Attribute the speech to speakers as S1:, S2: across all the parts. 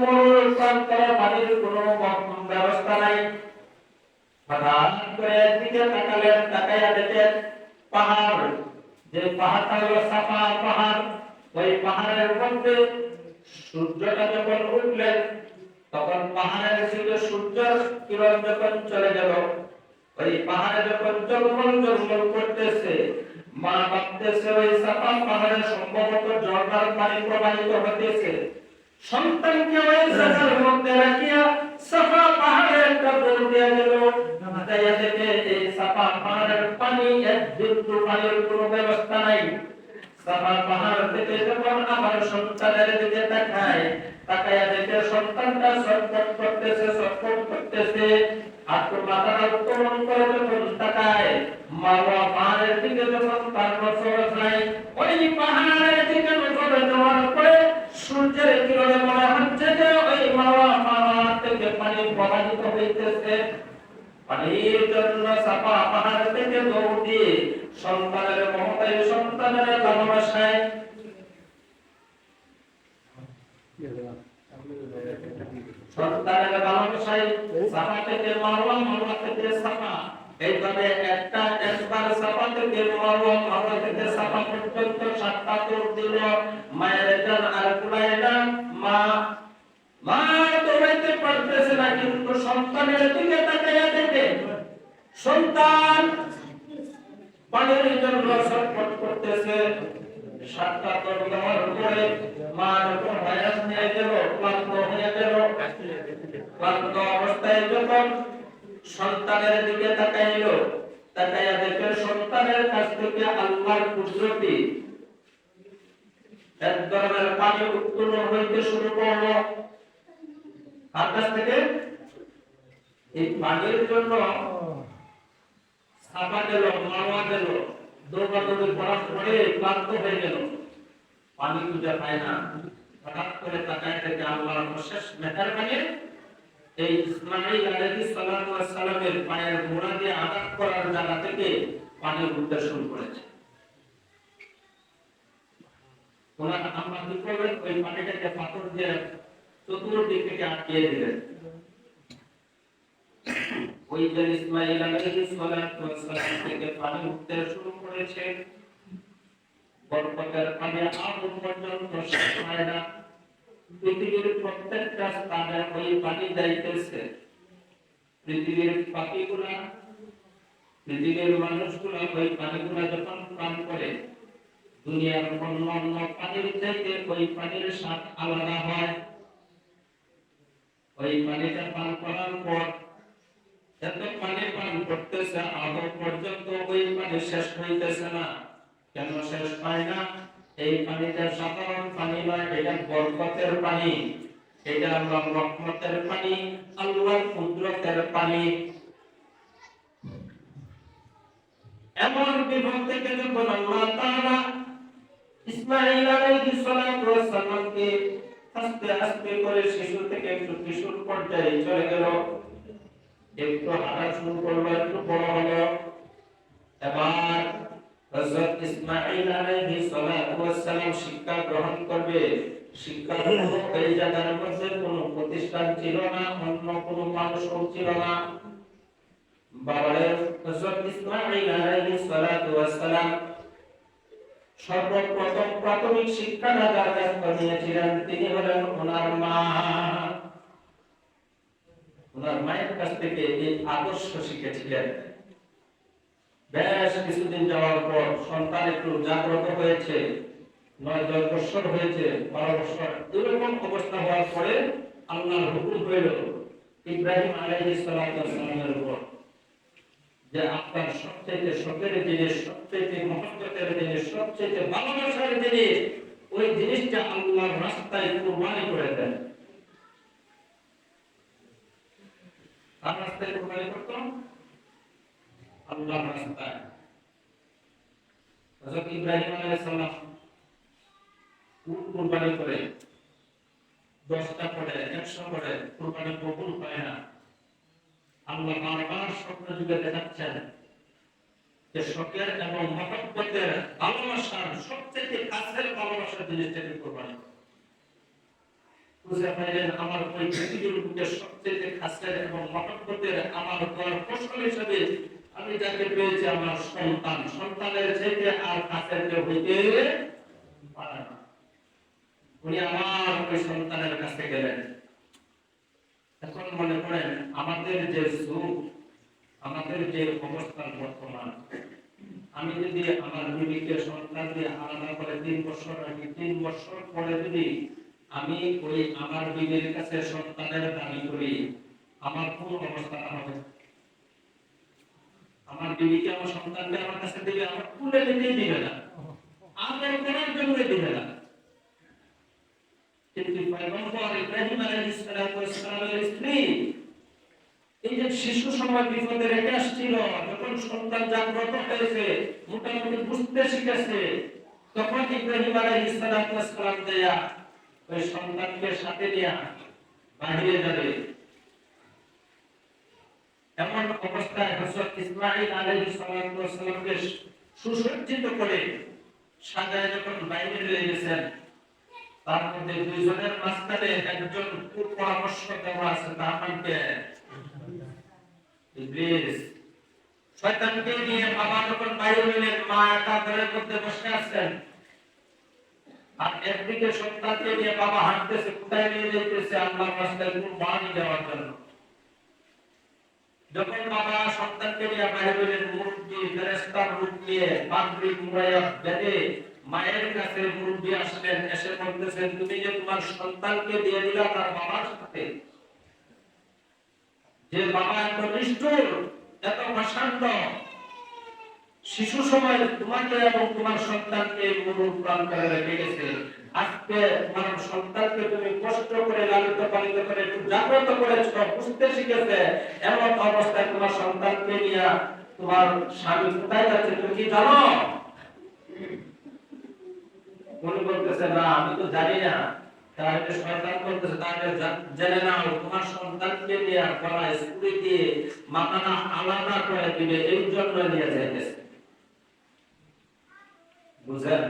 S1: মরুর প্রান্তরে পানির কোনো ব্যবস্থা নাই। হঠাৎ করে একদিকে তাকালেন, তাকাইয়া দেখেন পাহাড়, যে পাহাড়টা হলো সাফা পাহাড়, ওই পাহাড়ের মধ্যে সূর্যটা যখন উঠলেন তখন পাহাড়ের দিকে সূর্যের কিরণ যখন চলে গেল, ওই পাহাড়ে যখন জলমল জলমল করতেছে, মা ভাবতেছে ওই সাফা পাহাড়ে সম্ভবত ঝর্ণার পানি প্রবাহিত হতেছে। সন্তানকে ওই জায়গার মধ্যে রাখিয়া সাফা পাহাড়ে একটা দৌড় দিয়ে গেল। তাইয়া দেখে এই সাফা পাহাড়ের পানি এক বিন্দু পানির কোনো ব্যবস্থা নাই। সাফা পাহাড় থেকে যখন আমার সন্তানের দিকে তাকায়, তাকাইয়া দেখে সন্তানটা ছটফট করতেছে, ছটফট করতেছে। আর তো মাথাটা উত্তোলন করে যখন তাকায়, মাওয়া পাহাড়ের দিকে যখন তার নজর যায়, ওই পাহাড়ের দিকে নজর যাওয়ার পরে সূর্যের কিরণে মনে হচ্ছে যে ওই মাওয়া পাহাড় থেকে পানি প্রবাহিত হইতেছে। পানির জন্য সাফা পাহাড় থেকে দৌড় দিয়ে সন্তানের মমতায়, সন্তানের ভালোবাসায় সাফা থেকে মারওয়া, মারওয়া থেকে সাফা, এইভাবে একবার সাফা থেকে মারওয়া, মারওয়া থেকে সাফা পর্যন্ত 7টা দৌড় দিল। মায়ের জান আর কুলায় না, মা দৌড়াইতে পারতেছে না, কিন্তু সন্তানের দিকে তাকাইয়া দেখে সন্তান পানির জন্য ছটফট করতেছে। 7টা দৌড় দেওয়ার পরে মা যখন হায়াত নিয়ে গেল, ক্লান্ত হয়ে গেল, ক্লান্ত অবস্থায় যখন সন্তানের দিকে তাকাইল, তাকাইয়া দেখে সন্তানের কাছ থেকে আল্লাহর কুদরতি এক ধরনের পানি উত্তোলন হইতে শুরু করলো। তার কাছ থেকে এই পানির জন্য সাফা গেল, মারওয়া গেল, দৌড়াদৌড়ি করার পরে ক্লান্ত হয়ে গেল, পানি খুঁজে পায় না। হঠাৎ করে তাকায় থেকে আল্লাহর অশেষ মেহেরবানি এই ইসমাঈল আলাইহিস সালাতু ওয়াস সালামের পায়ের মোড়া দিয়ে আঘাত করার জায়গা থেকে পানি উঠতে শুরু করেছে। ওনারা আমরা কি করলেন, ওই পানিটাকে পাথর দিয়ে চতুর্দিক থেকে আটকিয়ে দিলেন। ওই যে ইসমাঈল আলাইহিস সালাতু ওয়াস সালাম থেকে পানি উঠতে শুরু করেছে, বরকতের পানি আজ পর্যন্ত শেষ হয় না। পৃথিবীর প্রত্যেকটা স্থানে ওই পানি যাইতেছে। পৃথিবীর পাখিগুলা, পৃথিবীর মানুষগুলা ওই পানিগুলা যখন পান করে, দুনিয়ার অন্য পানির চাইতে ওই পানির স্বাদ আলাদা হয়। ওই পানিটা পান করার পর এত পানি পান করতেছে, আদৌ পর্যন্ত ওই পানি শেষ হইতেছে না। কেন শেষ হয় না? এই পানিটা সাধারণ পানি নয়, এটা বরকতের পানি, এটা আল্লাহর রহমতের পানি, আল্লাহর কুদরতের পানি। এমন বিপদ থেকে যখন আল্লাহ তাআলা ইসমাঈল আলাইহিস সালাতু ওয়াস সালামকে আস্তে আস্তে করে শিশু থেকে একটু কিশোর পর্যায়ে চলে গেল, একটু হাঁটা শুরু করলো, একটু বড় হলো। এবার হযরত ইসমাঈল আলাইহিস সালাতু ওয়াস সালাম শিক্ষা গ্রহণ করবে। শিক্ষা হলো এই জায়গার মধ্যে কোনো প্রতিষ্ঠান ছিল না, অন্য কোনো মানুষও ছিল না। বাবারে হযরত ইসমাঈল আলাইহিস সালাতু ওয়াস সালাম সর্বপ্রথম প্রাথমিক শিক্ষাটা যার কাছ থেকে নিয়েছিলেন তিনি হলেন ওনার মা। ওনার মায়ের কাছ থেকে এই আদর্শ শিখেছিলেন। বেশ কিছুদিন যাওয়ার পর সন্তান একটু জাগ্রত হয়েছে, 9-10 বছর হয়েছে, 12 বছর, এরকম অবস্থা হওয়ার পরে আল্লাহর হুকুম হইল ইব্রাহিম আলাইহিস সালামের উপর যে আপনার সবচেয়ে শখের জিনিস, সবচেয়ে মহব্বতের জিনিস, সবচেয়ে ভালোবাসার জিনিস, ওই জিনিসটা আল্লাহর রাস্তায় কুরবানি করে দেন। আর রাস্তায় কুরবানি করতাম আল্লাহর রাস্তায়। হযরত ইব্রাহিম আলাইহিস সালাম কুরবানি করে 10টা পড়ে 100 পড়ে কুরবানি কবুল হয় না। আল্লাহ বারবার স্বপ্ন যুগে দেখাচ্ছেন যে শখের এবং মহব্বতের ভালোবাসার সবচেয়ে কাছের ভালোবাসার জিনিসটাকে কুরবানি। বুঝে পাইলেন আমার ওই পৃথিবীর বুকে সবচেয়ে খাসের এবং মহব্বতের আমার ঘর ফসল হিসেবে আমি যাকে পেয়েছি আমার সন্তান, সন্তানের থেকে আর কাছের কেউ হইতে পারে না। উনি আমার ওই সন্তানের কাছে গেলেন। এখন মনে করেন আমাদের যে যুগ, আমাদের যে অবস্থান বর্তমান, আমি যদি আমার বিবিকে সন্তান দিয়ে আলাদা করে 3 বছর আগে 3 বছর পরে যদি আমি ওই আমার বিবির কাছে সন্তানের দাবি করি, আমার কোন অবস্থা হবে? আমার বিবিকে আমার সন্তানকে আমার কাছে দিলে আমার তুলে নিতেই দিবে না, আমার করার জন্য দিবে না। কিন্তু পয়গম্বর ইব্রাহিম আলাইহিস সালামের স্ত্রী এই যে শিশু সময় বিপদে রেখে আসছিল, যখন সন্তান জাগ্রত হয়েছে, মোটামুটি বুঝতে শিখেছে, তখন ইব্রাহিম আলাইহিস সালাম দেয়া ওই সন্তানকে সাথে নিয়ে বাহিরে যাবে। এমন অবস্থায় হযরত ইসমাঈল আলাইহিস সালামকে সুসজ্জিত করে সাজায় যখন বাইরে নিয়ে গেছেন, তার মধ্যে দুইজনের মাঝখানে একজন পরামর্শ দেওয়া আছে, তার নামকে ইবলিস। শয়তানকে নিয়ে বাবা যখন বাইরে হইলেন, মা একা ঘরের মধ্যে বসে আছেন, আর একদিকে সন্তানকে নিয়ে বাবা হাঁটতেছে, কোথায় নিয়ে যাইতেছে? আল্লাহর রাস্তায় কুরবানি দেওয়ার জন্য। যখন বাবা সন্তানকে নিয়ে বাইরে হইলেন, মুরব্বি ফেরেশতার রূপ নিয়ে পাগড়ি মুড়াইয়া বেঁধে মায়ের কাছে মুরব্বি আসলেন, এসে বলতেছেন, তুমি যে তোমার সন্তানকে দিয়ে দিলা তার বাবার সাথে, যে বাবা এত নিষ্ঠুর, এত অশান্ত, শিশু সময় তোমাকে এবং তোমার সন্তানকে মরুর প্রাণ করে রেখে গেছে, আজকে তোমার সন্তানকে তুমি কষ্ট করে লালিত পালিত করে একটু জাগ্রত করেছো, বুঝতে শিখেছে, এমন অবস্থায় তোমার সন্তানকে নিয়ে তোমার স্বামী কোথায় যাচ্ছে তুমি কি জানো? মনে করতেছে না, আমি তো জানি না। তাহলে শয়তান বলতেছে, তাহলে জেনে নাও, তোমার সন্তানকে নিয়ে গলায় ছুরি দিয়ে মাথাটা আলাদা করে দিবে, এই জন্য নিয়ে যাইতেছে। বুঝেন?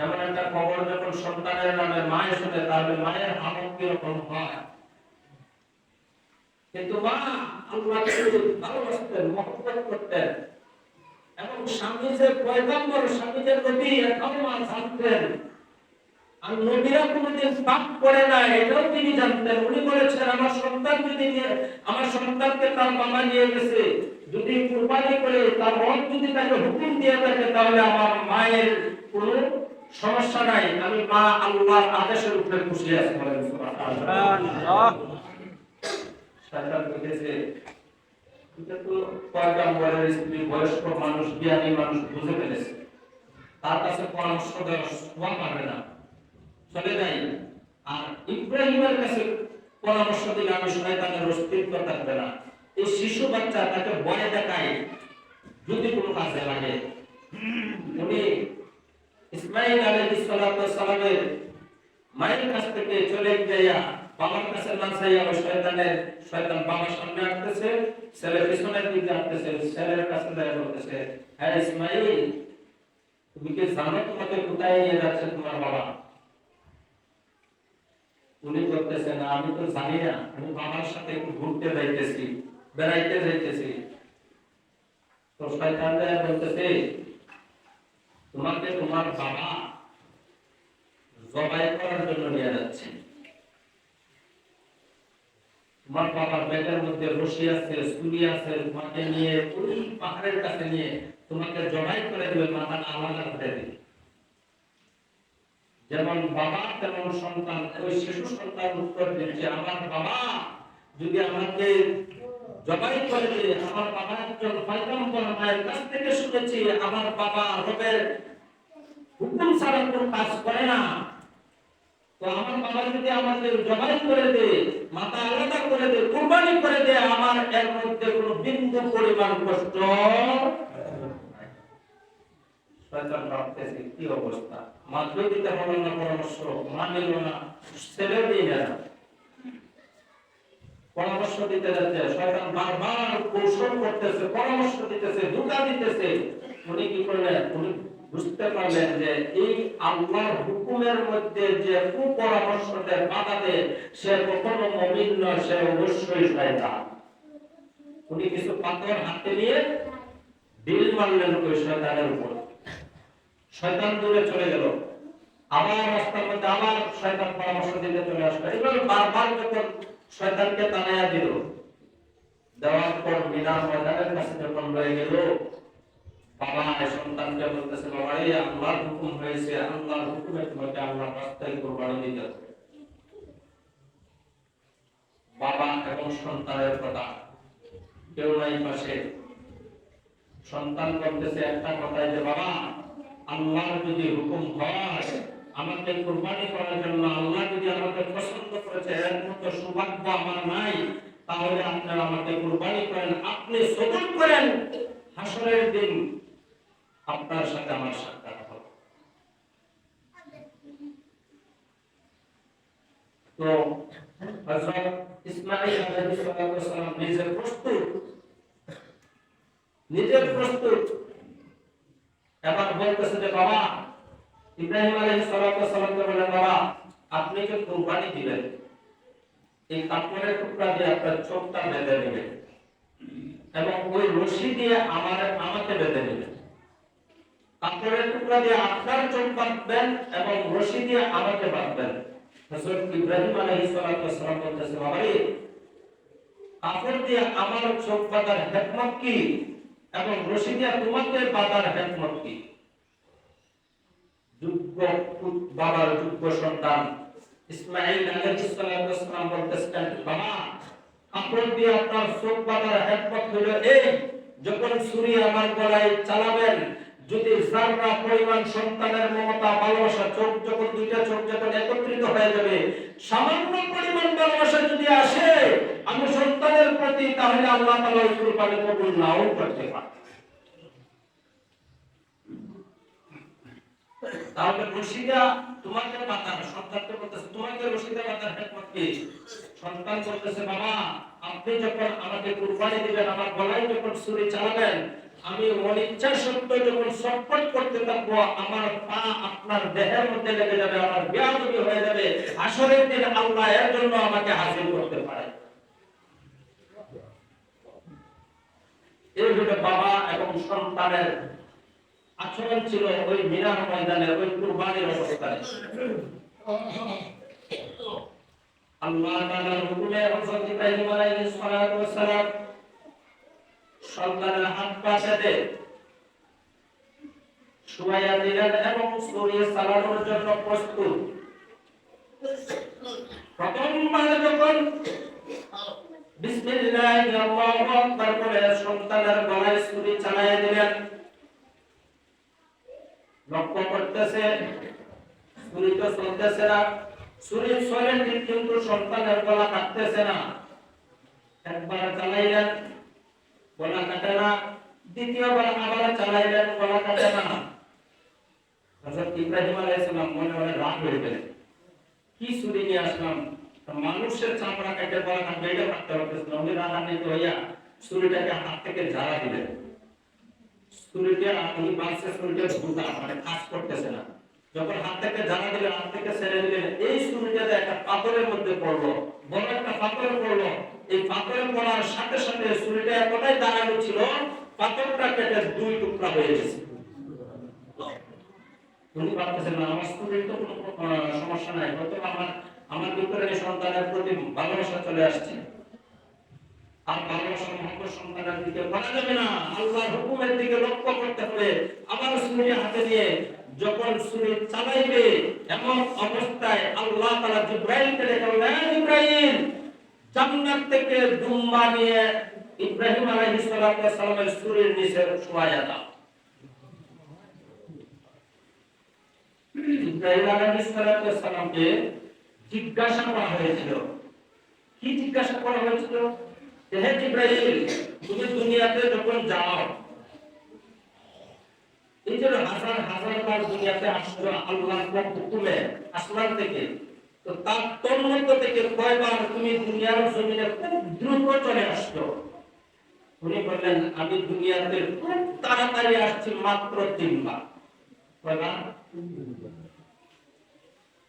S1: এমন একটা খবর যখন সন্তানের নামে মায়ের শুনে, তাহলে মায়ের হালত কিরকম হয়? কিন্তু মা আল্লাহকে ভালোবাসতেন, মহব্বত করতেন, এবং স্বামী যে পয়গম্বর, স্বামী যে নবী, এটাও মা জানতেন। আর নবীরা কোনদিন পাপ করে না, এটাও তিনি জানতেন। উনি বলেছেন, আমার সন্তান যদি আমার সন্তানকে তার বাবা নিয়ে গেছে, যদি কুরবানি করে তার রব যদি তাকে হুকুম দিয়ে থাকে, তাহলে আমার মায়ের কোনো সমস্যা নাই, আমি মা আল্লাহর আদেশের উপরে খুশি আছি। বলেন সুবহানাল্লাহ। শয়তান বলেছে, এটা তো পয়গম্বরের স্ত্রী, বয়স্ক মানুষ, জ্ঞানী মানুষ, বুঝে ফেলেছে, তার কাছে পরামর্শ দেওয়া শোভা পাবে না, চলে যাই। আর ইব্রাহিমের কাছে পরামর্শ দিলে আমি শয়তানের অস্তিত্ব থাকবে না। এই শিশু বাচ্চা তাকে ভয় দেখায় যদি কোনো কাজে লাগে। উনি ইসমাঈল আলাইহিস সালামের মায়ের কাছ থেকে চলে যাইয়া বাবার কাছে না চাইয়া ওই শয়তান বাবার সামনে আসতেছে, ছেলে পিছনের দিকে আসতেছে, ছেলের কাছে যায় বলতেছে, হ্যাঁ ইসমাঈল, তুমি কি জানো তোমাকে কোথায় নিয়ে যাচ্ছে তোমার বাবা? উনি বলতেছে, না আমি তো জানি না, আমি বাবার সাথে একটু ঘুরতে যাইতেছি, বেড়াইতে যাইতেছি। তো শয়তান বলতেছে, তোমাকে তোমার বাবা জবাই করার জন্য নিয়ে যাচ্ছে। তোমার বাবার ব্যাগের মধ্যে রশি আছে, ছুরি আছে, তোমাকে নিয়ে ওই পাহাড়ের কাছে নিয়ে তোমাকে জবাই করে দেবে, মাথাটা আলাদা করে দেবে। যেমন বাবা তেমন সন্তান। ওই শিশু সন্তান উত্তর দিচ্ছে, আমার বাবা যদি আমাকে জবাই করে দেয়, আমার বাবা একজন পয়গম্বর, মায়ের কাছ থেকে শুনেছি আমার বাবা রবের হুকুম ছাড়া কোনো কাজ করে না, তো আমার বাবা যদি আমাদের জবাই করে দেয়, মাথা আলাদা করে দেয়, কুরবানি করে দেয়, আমার এর মধ্যে কোনো বিন্দু পরিমাণ কষ্ট। শয়তান ভাবতেছে কি অবস্থা, মাত্র দিতে হলো না পরামর্শ, মানিল না, ছেড়ে দিয়ে গেল, পরামর্শ দিতে যাচ্ছে। শয়তান বারবার কৌশল করতেছে, পরামর্শ দিতেছে, ধোঁকা দিতেছে। উনি কি করলেন? উনি বুঝতে পারলেন যে এই আল্লাহর হুকুমের মধ্যে যে কুপরামর্শ দেয়, বাধা দেয়, সে কখনো মুমিন নয়, সে অবশ্যই শয়তান। উনি কিছু পাথর হাতে নিয়ে ঢিল মারলেন ওই শয়তানের উপর, শয়তান দূরে চলে গেল। আবার রাস্তার মধ্যে আবার শয়তান পরামর্শ দিতে চলে আসলো। এগুলো বারবার যখন শয়তানকে তাড়াইয়া দিল, দেওয়ার পর মিনার ময়দানের কাছে যখন রয়ে গেল, বাবা সন্তানকে বলতেছে, বাবা এই আল্লাহর হুকুম হয়েছে, আল্লাহর হুকুমে তোমাকে আল্লাহর রাস্তায় কুরবানি দিতে হবে। বাবা এবং সন্তানের কথা, কেউ নাই পাশে। সন্তান বলতেছে একটা কথাই যে বাবা, আল্লাহর যদি হুকুম হয় আমাকে কুরবানি করার জন্য, আল্লাহ যদি আমাকে পছন্দ করেছে, এর মতো সৌভাগ্য আমার নাই, তাহলে আপনারা আমাকে কুরবানি করেন, আপনি সবর করেন, হাসরের দিন আপনার সাথে আমার সাক্ষাৎ হবে। তো হযরত ইসমাঈল আলাইহিস সালাম নিজের প্রস্তুত। এবার বলতেছে যে বাবা, ইব্রাহিম আলাইহিস সালামকে বললেন, বাবা আপনি যে কুরবানি দিবেন, এই কাপড়ের টুকরা দিয়ে আপনার চোখটা বেঁধে নেবেন এবং ওই রশি দিয়ে আমাকে বেঁধে নেবেন। কাপড়ের টুকরা দিয়ে আপনার চোখ বাঁধবেন এবং রশি দিয়ে আমাকে বাঁধবেন। হযরত ইব্রাহিম আলাইহিস সালাম বলতেছে, বাবা রে, কাপড় দিয়ে আমার চোখ বাঁধার হিকমত কি এবং রশি দিয়ে তোমাকে বাঁধার হিকমত কি? যোগ্য বাবার যোগ্য সন্তান ইসমাঈল আলাইহিস সালাম বলতেছেন, বাবা কাপড় দিয়ে আপনার চোখ বাঁধার হিকমত হলো এই, যখন ছুরি আমার গলায় চালাবেন, যদি যারা পরিমাণ সন্তানের মমতা ভালোবাসা, চোখ যখন দুইটা চোখ যখন একত্রিত হয়ে যাবে, সামান্য পরিমাণ ভালোবাসা যদি আসে আমি সন্তানের প্রতি, তাহলে আল্লাহ তাআলা ওই কুরবানি কবুল নাও করতে পারে। তাহলে রশিদা তোমাকে বাঁধার, সন্তানকে বলতেছে তোমাকে রশিদা বাঁধার হিকমত কি? সন্তান বলতেছে, বাবা আপনি যখন আমাকে কুরবানি দিবেন, আমার গলায় যখন ছুরি চালাবেন, আমি অনিচ্ছা সত্ত্বেও যখন ছটফট করতে থাকবো, আমার পা আপনার দেহের মধ্যে লেগে যাবে, আমার বেয়াদবি হয়ে যাবে, হাসরের দিন আল্লাহ এর জন্য আমাকে হাজির করতে পারে। এই হলো বাবা এবং সন্তানের আচরণ ছিল ওই মিনার ময়দানে, ওই কুরবানির অবস্থানে। আল্লাহ তাআলার হুকুমে হযরত ইব্রাহিম আলাইহিস সালাম সন্তানের হাত পা বেঁধে শুয়াইয়া দিলেন এবং ছুরি চালানোর জন্য প্রস্তুত। প্রথমবার যখন বিসমিল্লাহির আল্লাহু আকবার বলে সন্তানের গলায় ছুরি চালাইয়া দিলেন, লক্ষ্য করতেছে ছুরি তো চলতেছে না, ছুরি চলে কিন্তু সন্তানের গলা কাটতেছে না। একবার চালাইলেন, গলা কাটে না, দ্বিতীয়বার আবার চালাইলেন, গলা কাটে না। হযরত ইব্রাহিম আলাইহিস সালাম মনে মনে রাগ হয়ে গেলেন, কি ছুরি নিয়ে আসলাম, মানুষের চামড়া কেটে গলা কাটবে, এটা কাটতে পারতেছে না। উনি রাগান্বিত হইয়া ছুরিটাকে হাত থেকে ঝাড়া দিলেন। ছুরিটা উনি বাঁচছে, ছুরিটা ভুতা মানে কাজ করতেছে না। যখন হাত থেকে ঝাড়া দিলেন, হাত থেকে ছেড়ে দিলেন, এই ছুরিটাতে একটা পাথরের মধ্যে পড়লো, বড় একটা পাথর পড়লো। এই পাথরে পড়ার সাথে সাথে ছুরিটা এতটাই দাঁড়ানো ছিল, পাথরটা কেটে দুই টুকরা হয়ে গেছে। উনি ভাবতেছেন না, আমার ছুরির তো কোনো সমস্যা নাই, হয়তো আমার ভিতরে সন্তানের প্রতি ভালোবাসা চলে আসছে। আর ভালোবাসা মহব্বত সন্তানের দিকে করা যাবে না, আল্লাহর হুকুমের দিকে লক্ষ্য করতে হবে। আবার ছুরি হাতে নিয়ে যখন ছুরি চালাইবে, এমন অবস্থায় আল্লাহ তাআলা জিবরাইলকে ডেকে বললেন, ইব্রাহিম জান্নাত থেকে দুম্বা নিয়ে ইব্রাহিম আলাইহিস সালামের ছুরির নিচে শোয়ায়া দাও। ইব্রাহিম আলাইহিস সালামকে জিজ্ঞাসা করা হয়েছিল, কি জিজ্ঞাসা করা হয়েছিল? হে জিবরাইল, তুমি দুনিয়াতে যখন যাও, এই যে হাজার হাজার বার দুনিয়াতে আসছো আল্লাহর হুকুমে আসমান থেকে, তো তার তন্মধ্য থেকে কয়বার তুমি দুনিয়ার জমিনে খুব দ্রুত চলে আসছো? উনি বললেন, আমি দুনিয়াতে খুব তাড়াতাড়ি আসছি মাত্র 3 বার। কয়বার?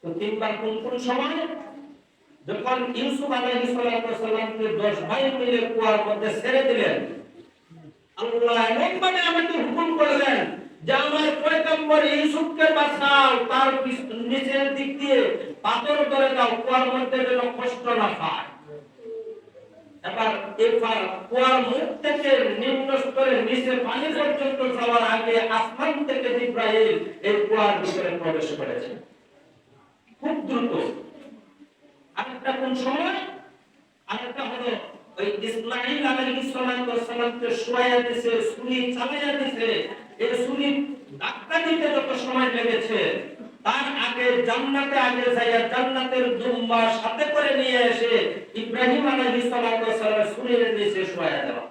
S1: তো তিনবার কোন কোন সময়? যখন ইউসুফ আলাইহিস সালামকে 10 ভাই মিলে কুয়ার মধ্যে ছেড়ে দিলেন, আল্লাহ এমনভাবে আমাকে হুকুম করলেন যে আমার পয়গম্বর ইউসুফকে বাঁচাও, তার নিচের দিক দিয়ে পাথর ধরে দাও, কুয়ার মধ্যে যেন কষ্ট না পায়। এবার এবার কুয়ার মুখ থেকে নিম্ন স্তরে নিচে পানি পর্যন্ত যাওয়ার আগে আসমান থেকে জিবরাইল এই কুয়ার ভিতরে প্রবেশ করেছে খুব দ্রুত। আরেকটা কোন সময়? আরেকটা হলো ওই ইসমাঈল আলাইহিস সালামকে শুয়াইয়া দিয়েছে, ছুরি চালাইয়া দিয়েছে। এই ছুরি ধাক্কা দিতে যত সময় লেগেছে, তার আগে জান্নাতে আগে যাইয়া জান্নাতের দুম্বা সাথে করে নিয়ে এসে ইব্রাহিম আলাইহিস সালাম ছুরির নিচে শুয়াইয়া দেওয়া।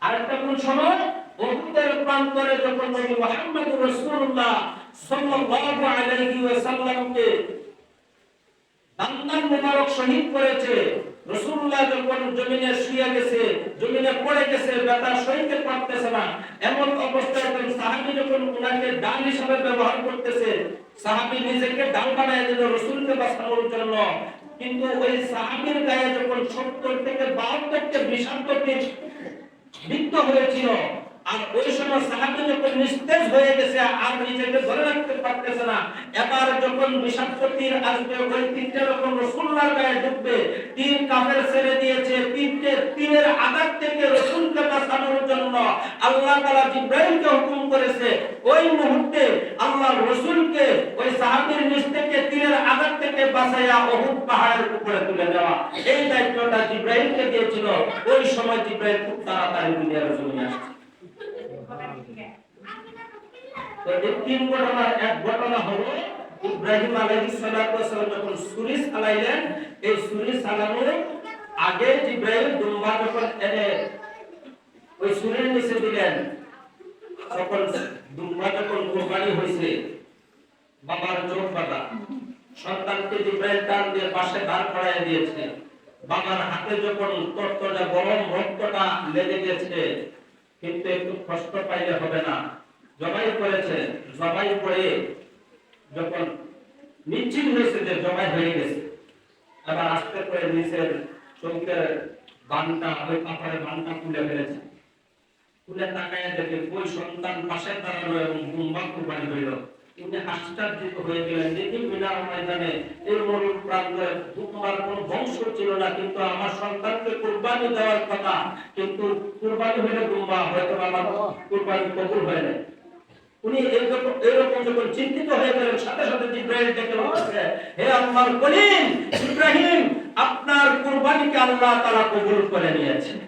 S1: আরেকটা কোন সময়? উহুদের প্রান্তরে যখন নবী মুহাম্মদুর রাসূলুল্লাহ সাল্লাল্লাহু আলাইহি ওয়াসাল্লামকে দান্দান মুবারক শহীদ করেছে, রাসূলুল্লাহ যখন জমিনে শুয়ে গেছে, জমিনে পড়ে গেছে, ব্যথা সইতে পারতেছে না, এমন অবস্থায় একজন সাহাবী যখন উনাকে ডাল হিসেবে ব্যবহার করতেছে, সাহাবী নিজেকে ডাল বানায় দিল রাসূলকে বাঁচানোর জন্য। কিন্তু ওই সাহাবীর গায়ে যখন 70 থেকে 72টি বিষাক্ত তীর বিদ্ধ হয়েছিল, আর ওই সময় সাহাবী যখন নিস্তেজ হয়ে গেছে, আর নিজেকে ধরে রাখতে পারতেছে না, এবার যখন বিষাক্ত তীর আসবে, ওই তীরটা যখন রাসূলুল্লাহর গায়ে ঢুকবে, তীর কাফের ছেড়ে দিয়েছে, তীরের আঘাত থেকে রাসূলকে বাঁচানোর জন্য আল্লাহ তাআলা জিবরাইলকে হুকুম করেছে ওই মুহূর্তে আল্লাহ রাসূলকে ওই সাহাবীর নিচ থেকে তীরের আঘাত থেকে বাঁচায়া উহুদ পাহাড়ের উপরে তুলে দেওয়া। এই দায়িত্বটা জিবরাইলকে দিয়েছিল। ওই সময় জিবরাইল খুব তাড়াতাড়ি দুনিয়ার জমিনে আসছে। তো এই তিন ঘটনার এক ঘটনা হলো ইব্রাহিম আলাইহিস সালাম যখন ছুরি চালাইলেন, এই ছুরি চালানোর আগে জিবরাইল দুম্বা যখন এনে ওই ছুরির নিচে দিলেন, তখন দুম্বা যখন কোরবানি হয়েছে, বাবার চোখ বাঁধা, সন্তানকে জিবরাইল টান দিয়ে পাশে দাঁড় করাইয়া দিয়েছে। বাবার হাতে যখন তরতরা গরম রক্তটা লেগে গেছে, কিন্তু একটু কষ্ট পাইলে হবে না, জবাই করেছে। জবাই করে যখন নিশ্চিত হয়েছে যে জবাই হয়ে গেছে, এবার আস্তে করে নিচের চোখের বানটা, ওই কাপড়ের বানটা খুলে ফেলেছে। খুলে তাকায় দেখে ওই সন্তান পাশে দাঁড়ালো এবং দুম্বা কুরবানি হইল। তিনি আশ্চর্যিত হয়ে গেলেন, দেখি মিনার ময়দানে এর মরুর প্রান্তরে দুম্বার কোন বংশ ছিল না, কিন্তু আমার সন্তানকে কুরবানি দেওয়ার কথা, কিন্তু কুরবানি হইলে দুম্বা, হয়তো আমার কুরবানি কবুল হয় না। উনি এরকম যখন চিন্তিত হয়ে গেলেন, সাথে সাথে জিবরাইল ডেকে বলছে, হে আল্লাহর কলিম ইব্রাহিম, আপনার কুরবানিকে আল্লাহ তাআলা কবুল করে নিয়েছেন।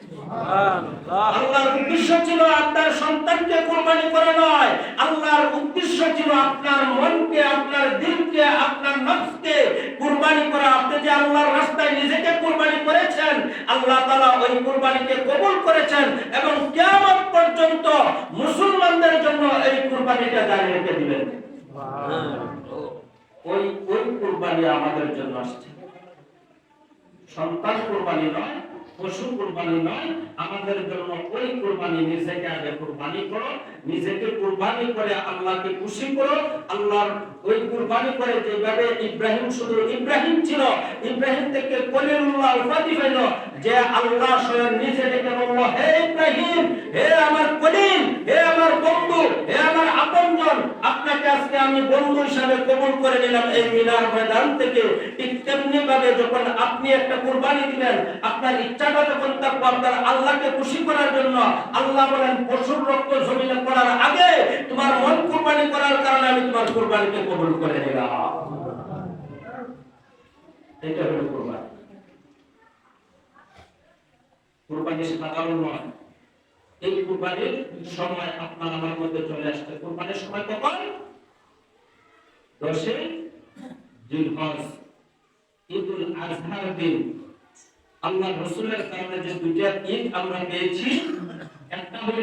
S1: আল্লাহর উদ্দেশ্য ছিল আপনার সন্তানকে কুরবানি করা নয়, আল্লাহর উদ্দেশ্য ছিল আপনার মনকে, আপনার দিলকে, আপনার নফসকে কুরবানি করা। আপনি যে আল্লাহর রাস্তায় নিজেকে কুরবানি করেছেন, আল্লাহ তাআলা ওই কুরবানিকে কবুল করেছেন এবং কিয়ামত পর্যন্ত মুসলমানদের জন্য এই কুরবানিটা জারি রেখে দিবেন। ওই কুরবানি আমাদের জন্য আসছে, সন্তান কুরবানি নয়, পশু কুরবানি নয়, আমাদের জন্য ওই কুরবানি। নিজেকে আগে কুরবানি করো, নিজেকে কুরবানি করে আল্লাহকে খুশি করো। আল্লাহর ওই কুরবানি করে যেভাবে ইব্রাহিম শুধু ইব্রাহিম ছিল, ইব্রাহিম থেকে খলিলুল্লাহ উপাধি পেল, যে আল্লাহ স্বয়ং নিজে ডেকে বলল, হে ইব্রাহিম, হে আমার খলিল, হে আমার বন্ধু, হে আমার আপনজন, আপনাকে আজকে আমি বন্ধু হিসাবে কবুল করে নিলাম এই মিনার ময়দান থেকে। ঠিক তেমনি ভাবে যখন আপনি একটা কুরবানি দিলেন, আপনার ইচ্ছাটা যখন থাকবে আপনার আল্লাহকে খুশি করার জন্য, আল্লাহ বলেন পশুর রক্ত জমিনে পড়ার আগে তোমার মন কুরবানি করার কারণে আমি তোমার কুরবানিকে কবুল করে নিলাম। এটা হলো কুরবানি। কুরবানি সাধারণ নয়। এই কুরবানির সময় আপনার আমার মধ্যে চলে আসছে। কুরবানির সময় কখন? 10 জিলহজ, ঈদুল আজহার দিন। আল্লাহ রাসূলের কারণে যে দুইটা ঈদ আমরা পেয়েছি, একটা হলো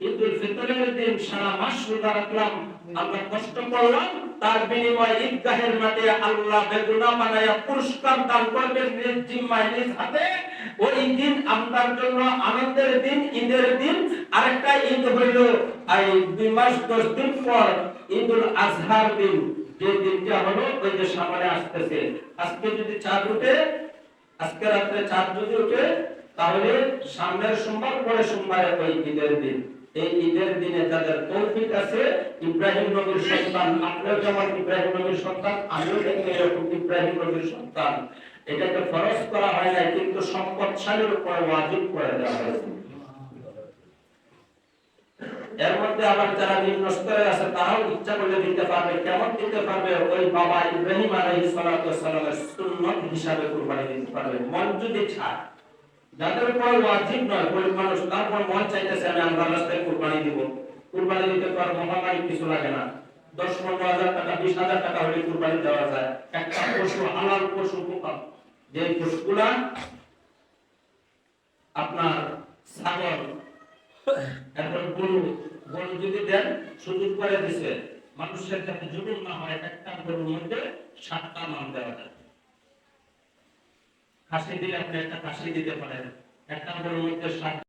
S1: ঈদুল ফিতরের দিন সারা মাস রোজা রাখলাম, আমরা কষ্ট করলাম, তার বিনিময়ে ঈদগাহের মাঠে আল্লাহ বেগুনা বানায়া পুরস্কার দান করবেন নিজ জিম্মায় নিজ হাতে। ওই দিন আপনার জন্য আনন্দের দিন, ঈদের দিন। আরেকটা ঈদ হইল এই 2 মাস 10 দিন পর ঈদুল আজহার দিন, যে দিনটা হলো ওই যে সামনে আসতেছে। আজকে যদি চাঁদ উঠে, আজকে রাতে চাঁদ যদি উঠে, তাহলে সামনের সোমবার পরে সোমবারে ওই ঈদের দিন। এই ঈদের দিনে যাদের তৌফিক আছে, ইব্রাহিম নবীর সন্তান, আপনিও যেমন ইব্রাহিম নবীর সন্তান, আমিও কিন্তু এরকম ইব্রাহিম নবীর সন্তান। এটাকে ফরজ করা হয় না, কিন্তু সম্পদশালীর উপর ওয়াজিব করে দেওয়া হয়েছে। এর মধ্যে আবার যারা নিম্ন স্তরে আছে তারাও ইচ্ছা করলে দিতে পারবে। কেমন দিতে পারবে? ওই বাবা ইব্রাহিম আলাইহিস সালাতু ওয়াস সালামের সুন্নাত হিসাবে কুরবানি দিতে পারবে, মন যদি চায়। যাদের উপর ওয়াজিব নয়, ওই মানুষ তারপর মন চাইতেছে আমি আল্লাহর রাস্তায় কুরবানি দিব, কুরবানি দিতে তো আর মহামারী কিছু লাগে না, 10-15 হাজার টাকা 20,000 টাকা হলে কুরবানি দেওয়া যায়। একটা পশু, হালাল পশু, যে পশুগুলা আপনার ছাগল, এখন গরু, গরু যদি দেন সুযোগ করে দিছে, মানুষের যাতে জুলুম না হয়, একটা গরুর মধ্যে 7টা নাম দেওয়া যায়। খাসি দিলে আপনি একটা খাসি দিতে পারেন, একটা গরুর মধ্যে 7